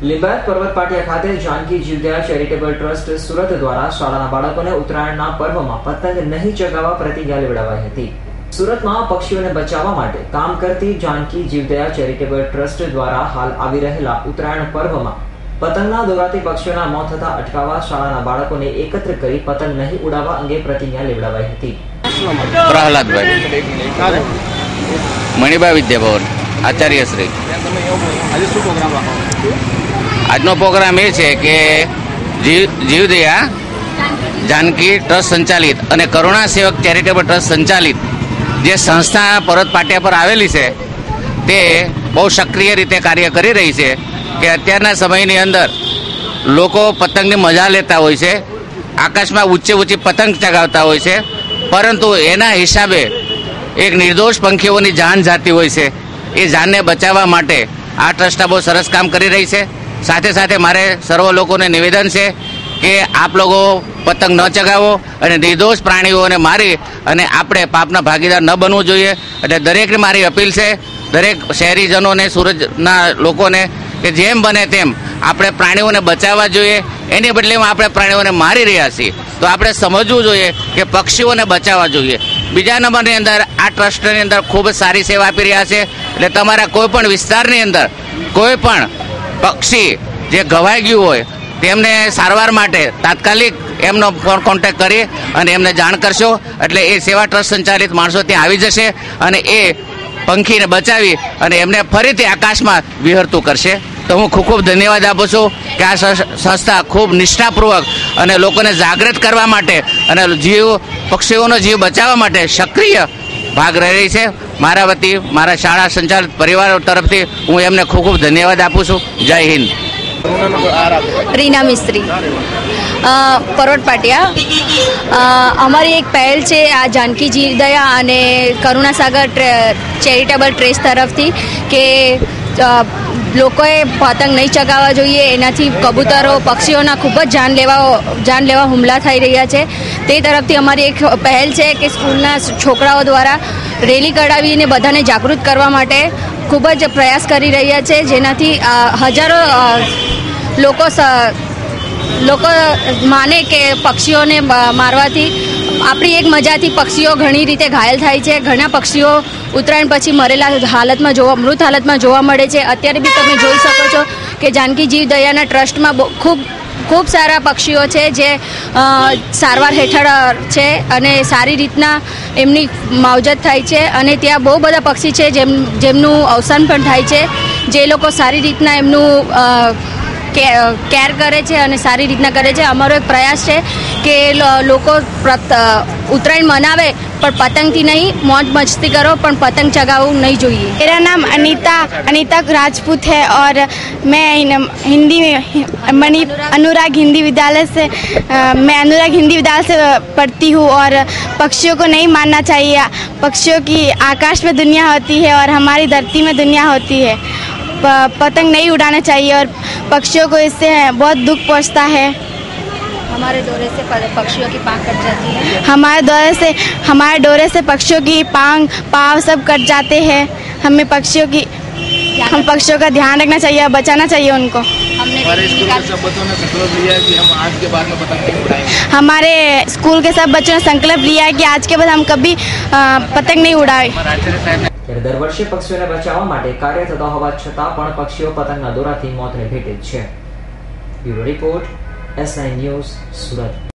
लिंबायत पर्वत पाटिया खाते Janaki जीवदया charitable trust सूरत द्वारा शाळाना बाळकोने ઉત્તરાયણના પર્વમાં પતંગ નહીં ચગાવવા પ્રતિજ્ઞા લેવડાવાઈ હતી। સુરતમાં પક્ષીઓને બચાવવા માટે કામ કરતી जानकी जीवदया चेरिटेबल ट्रस्ट દ્વારા હાલ આવી રહેલા ઉત્તરાયણ પર્વમાં પતંગના દોરાથી પક્ષીઓના મોત થતા અટકાવવા શાળાના બાળકોને એકત્ર કરી પતંગ નહીં ઉડાવવા અંગે પ્રતિજ્ઞા લેવડાવાઈ હતી। પ્રહલાદભાઈ મણિબા વિદ્યાભવન આચાર્યશ્રી। આજનો પ્રોગ્રામ એ છે કે જીવદયા જાનકી ટ્રસ્ટ સંચાલિત અને કરુણા સેવક ચેરિટેબલ ટ્રસ્ટ સંચાલિત જે સંસ્થા પર્વત પાટિયા પર આવેલી છે તે બહુ સક્રિય રીતે કાર્ય કરી રહી છે કે અત્યારના સમયની અંદર લોકો પતંગની મજા લેતા હોય છે, આકાશમાં ઊંચી ઊંચી પતંગ ચગાવતા હોય છે, પરંતુ એના હિસાબે એક નિર્દોષ પંખીઓની જાન જતી હોય છે। એ જાનને બચાવવા માટે આ ટ્રસ્ટ બહુ સરસ કામ કરી રહી છે। સાથે સાથે મારે સર્વ લોકોને નિવેદન છે કે આપ લોકો પતંગ ન ચગાવો અને નિર્દોષ પ્રાણીઓને મારી અને આપણે પાપના ભાગીદાર ન બનવું જોઈએ। એટલે દરેકને મારી અપીલ છે, દરેક શહેરીજનોને, સુરતના લોકોને કે જેમ બને તેમ આપણે પ્રાણીઓને બચાવવા જોઈએ। એની બદલેમાં આપણે પ્રાણીઓને મારી રહ્યા છીએ તો આપણે સમજવું જોઈએ કે પક્ષીઓને બચાવવા જોઈએ। બીજા નંબરની અંદર આ ટ્રસ્ટની અંદર ખૂબ જ સારી સેવા આપી રહ્યા છે। એટલે તમારા કોઈ પણ વિસ્તારની અંદર કોઈ પણ પક્ષી જે ઘવાઈ ગયું હોય તેમને સારવાર માટે તાત્કાલિક એમનો ફોન કોન્ટેક્ટ કરી અને એમને જાણ કરશો એટલે એ સેવા ટ્રસ્ટ સંચાલિત માણસો ત્યાં આવી જશે અને એ પંખીને બચાવી અને એમને ફરીથી આકાશમાં વિહરતું કરશે। તો હું ખૂબ ખૂબ ધન્યવાદ આપું છું કે આ સંસ્થા ખૂબ નિષ્ઠાપૂર્વક અને લોકોને જાગૃત કરવા માટે અને પક્ષીઓનો જીવ બચાવવા માટે સક્રિય ભાગ રહી છે। મારા વતી મારા શાળા સંચાલિત પરિવાર તરફથી હું એમને ખૂબ ખૂબ ધન્યવાદ આપું છું। જય હિન્દ। રીના મિસ્ત્રી, પર્વત પાટિયા। અમારી એક પહેલ છે આ જાનકી જીવદયા અને કરુણા સાગર ચેરિટેબલ ટ્રસ્ટ તરફથી કે લોકોએ પતંગ નહીં ચગાવવા જોઈએ। એનાથી કબૂતરો, પક્ષીઓના ખૂબ જ જાનલેવા હુમલા થઈ રહ્યા છે। તે તરફથી અમારી એક પહેલ છે કે સ્કૂલના છોકરાઓ દ્વારા રેલી કઢાવીને બધાને જાગૃત કરવા માટે ખૂબ જ પ્રયાસ કરી રહ્યા છે, જેનાથી હજારો લોકો માને કે પક્ષીઓને મારવાથી આપણી એક મજાથી પક્ષીઓ ઘણી રીતે ઘાયલ થાય છે। ઘણા પક્ષીઓ ઉત્તરાયણ પછી મરેલા હાલતમાં મૃત હાલતમાં જોવા મળે છે। અત્યારે બી તમે જોઈ શકો છો કે જાનકી જીવદયાના ટ્રસ્ટમાં ખૂબ સારા પક્ષીઓ છે જે સારવાર હેઠળ છે અને સારી રીતના એમની માવજત થાય છે અને ત્યાં બહુ બધા પક્ષી છે જેમનું અવસાન પણ થાય છે, જે લોકો સારી રીતના એમનું કેર કરે છે અને સારી રીતના કરે છે। અમારો એક પ્રયાસ છે કે લોકો ઉત્તરાયણ મનાવે पर पतंग थी नहीं, मौज मस्ती करो पर पतंग चगाओ नहीं चाहिए। मेरा नाम अनीता राजपूत है और मैं हिंदी में अनुराग हिंदी विद्यालय से पढ़ती हूँ। और पक्षियों को नहीं मारना चाहिए। पक्षियों की आकाश में दुनिया होती है और हमारी धरती में दुनिया होती है। पतंग नहीं उड़ाना चाहिए और पक्षियों को इससे बहुत दुख पहुँचता है। हमारे दौरे से पक्षियों की पाँव कट जाती है। हमारे डोरे से पक्षियों की पाँव सब कट जाते हैं। हम पक्षियों का ध्यान रखना चाहिए, बचाना चाहिए उनको। हमारे स्कूल के सब बच्चों ने संकल्प लिया है कि हम आज के बाद में पतंग नहीं उड़ाएंगे। हमारे स्कूल के सब बच्चों ने संकल्प लिया है कि आज के बाद हम कभी पतंग नहीं उड़ाए। દર વર્ષે પક્ષીઓને બચાવવા માટે કાર્ય થતા હોવા છતાં પણ પક્ષીઓ પતંગના દોરાથી મોતને ભેટે છે। Bureau report, S9 news, Surat.